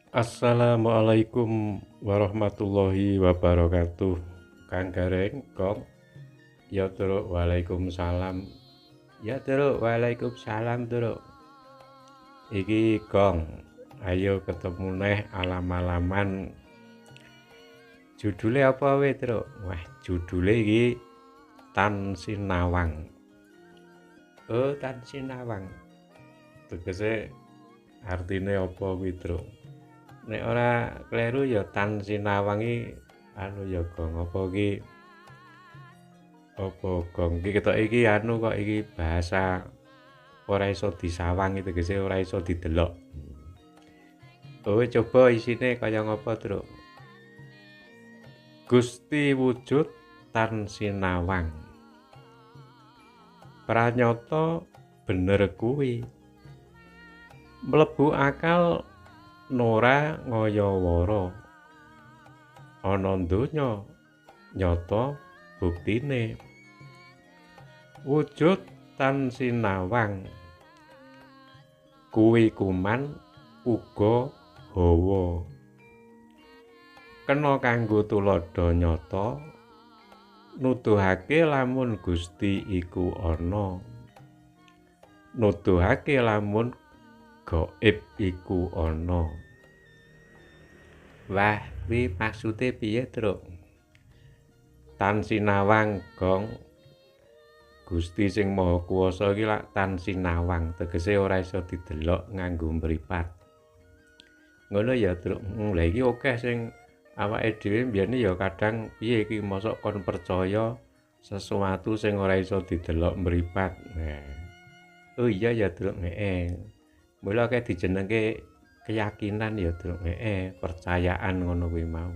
Assalamualaikum warahmatullahi wabarakatuh. Kang Gareng, Kong. Ya Truk, Waalaikumsalam. Ya Truk, Waalaikumsalam Truk. Iki Kong, ayo ketemu neh alam-alaman. Judule apa we Truk? Wah, judule iki Tan Sinawang. Oh, Tan Sinawang. Tegese artine apa kuwi Truk? Nek ora kleru ya Tan Sinawang iki ya Gong apa iki Gong iki ketok iki kok iki bahasa ora iso disawang itu tegese ora iso didelok. Oh coba isine kaya ngapa Truk? Gusti wujud Tan Sinawang. Pranyata bener kuwi. Mlebu akal Nora ngayawara. Ana donya nyata buktine. Wujud Tan Sinawang. Kuwi kuman uga hawa. Kena kanggo tuladha nyata nuduhake lamun Gusti iku ana. Nuduhake lamun gaib iku ana. Wah, kuwi maksude piye, Truk? Tan Sinawang, Gong. Gusti sing Maha Kuwasa iki lak Tan Sinawang, tegese ora iso didelok nganggo mripat. Ngono ya, Truk. Lah iki akeh sing awake dhewe mbiyene ya kadang piye iki mosok kon percaya sesuatu sing ora iso didelok mripat. Nah. Oh iya ya, Truk. Mula akeh dijenengke keyakinan ya, Truk. Percayaan ngono kuwi mau.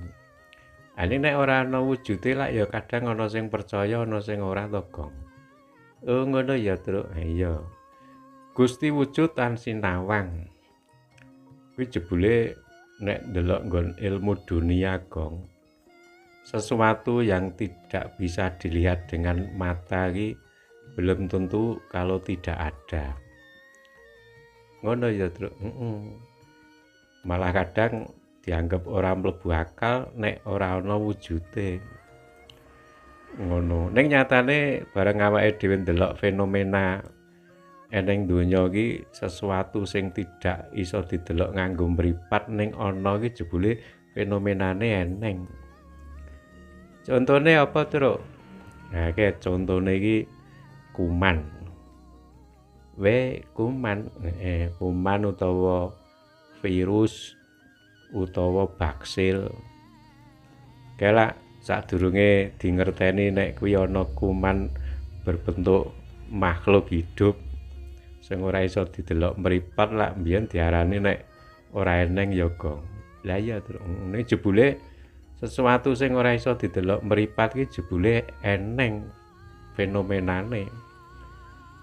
Ane nek ora ana wujude lak ya kadang ana sing percaya, ana sing ora to, Gong. Oh ngono ya, Truk. Iya. Gusti wujud Tan Sinawang. Kuwi jebule nek ndelok nggon ilmu dunia, Gong. Sesuatu yang tidak bisa dilihat dengan mata iki belum tentu kalau tidak ada. Ngono ya, Truk. Malah kadang dianggap ora mlebu akal nek ora ana wujude. Ngono. Ning nyatane bareng awake dhewe ndelok fenomena eneng donya iki sesuatu sing tidak iso didelok nganggo mripat ning ana iki jebule fenomenane eneng. Contone apa, Truk? Nah, contone iki kuman. Kuman utawa virus utawa baksil. Kelak sadurunge dingerteni nek kuwi ana kuman berbentuk makhluk hidup sing ora iso didelok mripat lak mbiyen diarani nek ora eneng ya Gong. Lah iya Truk, ning jebule sesuatu sing ora iso didelok mripat ki jebule eneng fenomenane.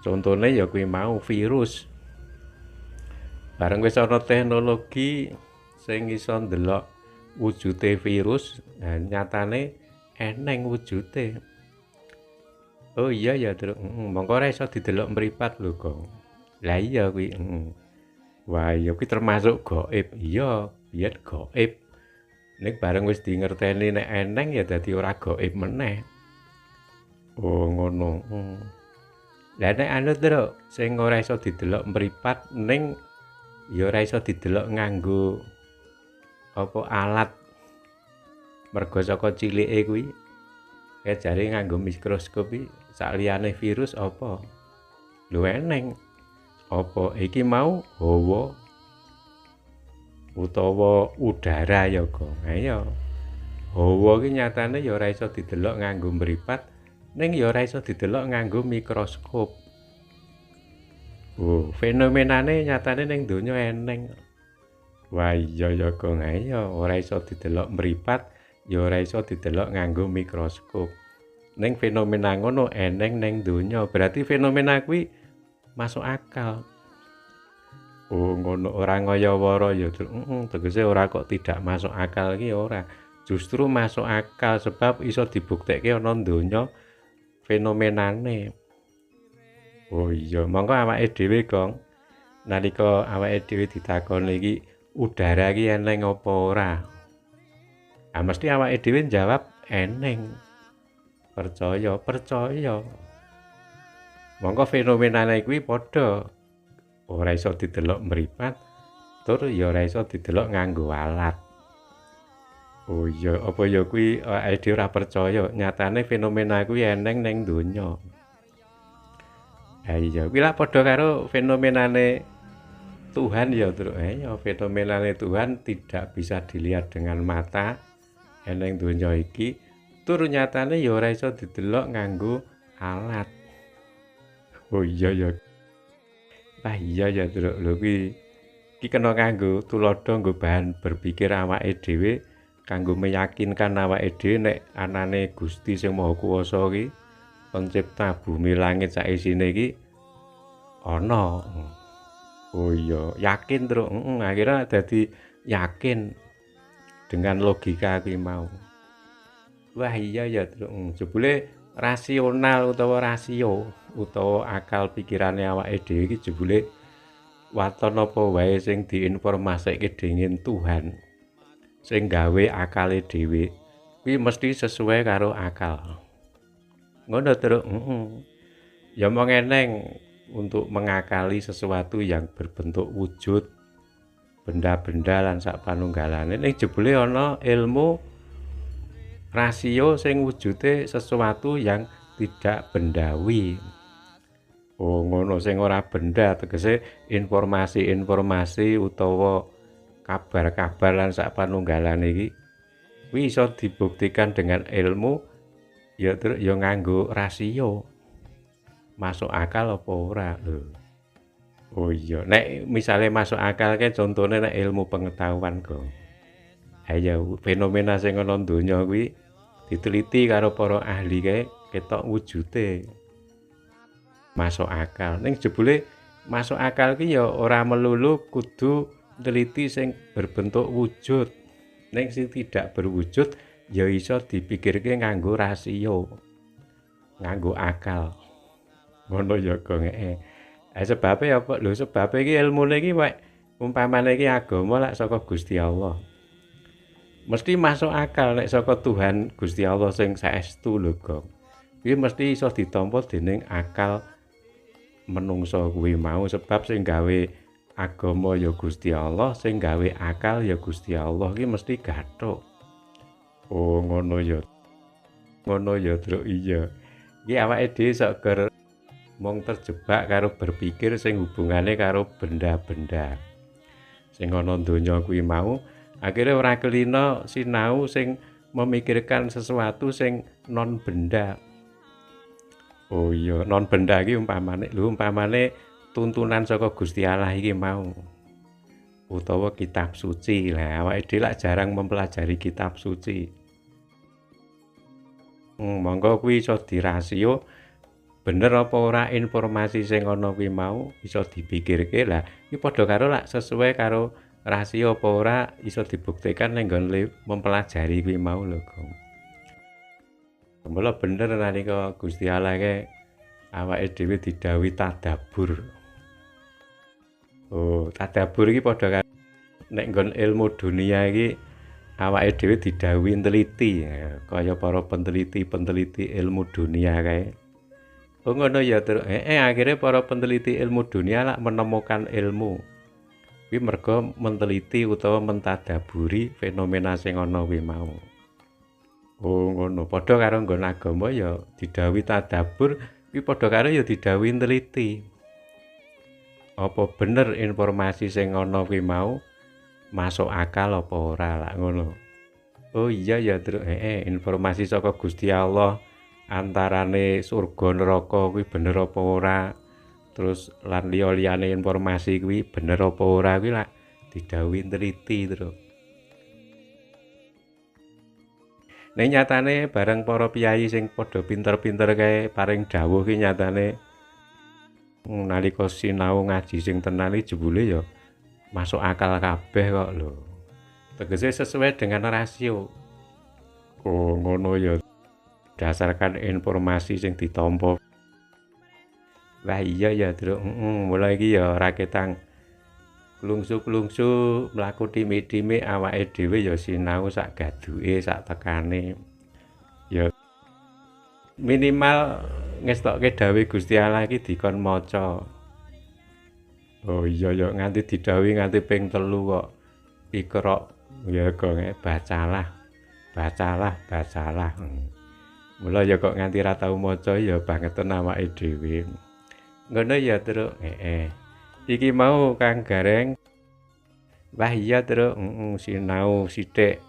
Contone ya kuwi mau virus. Bareng wis ana teknologi sing iso ndelok wujude virus, nah nyatane eneng wujude. Oh iya ya, Truk. Mongko ora iso didelok mripat lho, Gong. Lah iya kuwi, Wah, ya kuwi termasuk gaib. Iya, biyen gaib. Nek bareng wis dingerteni nek eneng ya dadi ora gaib meneh. Oh, ngono. Lah nek anu, Truk, sing ora iso didelok mripat ning ya ora iso didelok nganggo apa alat mergo saka cilike kuwi jare nganggo mikroskop iki sakliyane virus apa lho eneng apa iki mau hawa utawa udara ya Gong. Ayo hawa iki nyatane ya ora iso didelok nganggo mripat ning ya ora iso didelok nganggo mikroskop. Oh, fenomenane nyatane ning donya eneng. Wah iya ya Gong, ayo ora iso didelok mripat, ya ora iso didelok nganggo mikroskop. Ning fenomena ngono eneng ning donya, berarti fenomena kuwi masuk akal. Oh ngono ora ngayawara ya, tegese ora kok tidak masuk akal iki ora. Justru masuk akal sebab iso dibuktekke ana donya fenomenane. Oh iya, monggo awake dhewe, Gong. Nalika awake dhewe ditakoni iki udara iki eneng apa ora? Ah mesti awake dhewe jawab eneng. Percaya, percaya. Monggo fenomenane kuwi padha. Ora iso didelok mripat, tur ya ora iso didelok nganggo alat. Oh iya, apa ya kuwi awake dhewe ora percaya, nyatane fenomena kuwi eneng ning donya. Ha iya, kuwi lak padha karo fenomenane Tuhan ya, Truk. Ya fenomenane Tuhan tidak bisa dilihat dengan mata eneng donya iki, tur nyatane ya ora iso didelok nganggo alat. Oh iya ya. Ah iya ya, Truk. Lho iki kena kanggo tuladha nggo bahan berpikir awake dhewe kanggo meyakinkan awake dhewe nek anane Gusti Sing Maha Kuwasa iki pencipta bumi langit sak isine iki ana. Oh iya, yakin Truk. Akhirnya dadi yakin dengan logika kuwi mau. Wah iya ya Truk. Jebule rasional utawa rasio utawa akal pikirane awake dhewe iki jebule waton apa wae sing diinformasike dening Tuhan sing gawe akale dhewe kuwi mesti sesuai karo akal. Ngono Truk. Ya mong eneng untuk mengakali sesuatu yang berbentuk wujud benda-benda lan sak panunggalane ning jebule ana ilmu rasio sing wujude sesuatu yang tidak bendawi. Oh ngono sing ora benda tegese informasi-informasi utawa kabar-kabar lan sak panunggalane iki kuwi iso dibuktikan dengan ilmu ya ya nganggo rasio. Masuk akal apa ora lho. Oh iya, nek misale masuk akal ke contone nek ilmu pengetahuan kok. Ha ya fenomena sing ana donya kuwi diteliti karo para ahli kae ketok wujude. Masuk akal. Ning jebule masuk akal ki ya ora melulu kudu neliti sing berbentuk wujud. Ning sing tidak berwujud ya iso dipikirke nganggo rasio. Nganggo akal. Ngono ya kok ngeke. Sebabe apa lho sebabe iki ilmune iki wae umpamane iki agama lak saka Gusti Allah. Mesti masuk akal nek saka Tuhan Gusti Allah sing saestu lho, Gong. Kuwi mesti iso ditampa dening akal menungso kuwi mau sebab sing gawe agama ya Gusti Allah, sing gawe akal ya Gusti Allah iki mesti gathuk. Oh ngono ya. Ngono ya, Truk. Iya. Iki awake dhewe sok ger mung terjebak karo berpikir sing hubungane karo benda-benda sing ana donya kuwi mau akhirnya ora kelina sinau sing memikirkan sesuatu sing non benda. Oh iya, non benda iki umpamane tuntunan saka Gusti Allah iki mau utawa kitab suci. Lah awake dhewe lak jarang mempelajari kitab suci. Monggo kuwi iso dirasio bener apa ora informasi sing ana kuwi mau iso dipikirke lah iki padha karo lak sesuai karo rasio apa ora iso dibuktikan ning nggon mempelajari kuwi mau lho Gong. Mula bener nalika Gusti Allah ke awake dhewe didhawuhi tadabbur. Oh, tadabbur iki padha karo nek nggon ilmu dunia iki awake dhewe didhawuhi neliti kaya para peneliti-peneliti ilmu dunia kae. Oh ngono ya Truk. Akhirnya para peneliti ilmu dunia lak menemukan ilmu. Kuwi mergo meneliti utawa mentadaburi fenomena sing ana kuwi mau. Oh ngono. Padha karo nggon agama ya didhawuhi tadabbur, kuwi padha karo ya didhawuhi neliti. Apa bener informasi sing ana kuwi mau masuk akal apa ora lak ngono. Oh iya ya Truk. Informasi saka Gusti Allah antarane surga neraka kuwi bener apa ora terus lan liya-liyane informasi kuwi bener apa ora kuwi lak didhawuhi neliti Truk. Ning nyatane bareng para piyayi sing padha pinter-pinter kae paring dawuh ki nyatane nalika sinau ngaji sing tenan iki jebule ya masuk akal kabeh kok lho. Tegese sesuai dengan rasio. Oh ngono ya. Berdasarkan informasi sing ditampa. Wah iya ya Truk. Mulai iki ya ora ketang Klungsu-klungsu mlaku timik-timik awake dhewe ya sinau sak gaduke sak tekane. Ya minimal ngestokke dawuh Gusti Allah iki dikon maca. Oh iya ya nganti didhawuhi nganti ping 3 kok. Iqra ya kok bacalah. Bacalah, bacalah. Mula ya kok nganti ra tau maca ya bangetan awake dhewe. Ngono ya, Truk. Iki mau Kang Gareng. Wah iya, Truk. Sinau sithik.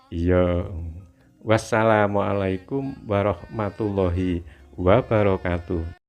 Iya. Wassalamualaikum warahmatullahi wabarakatuh.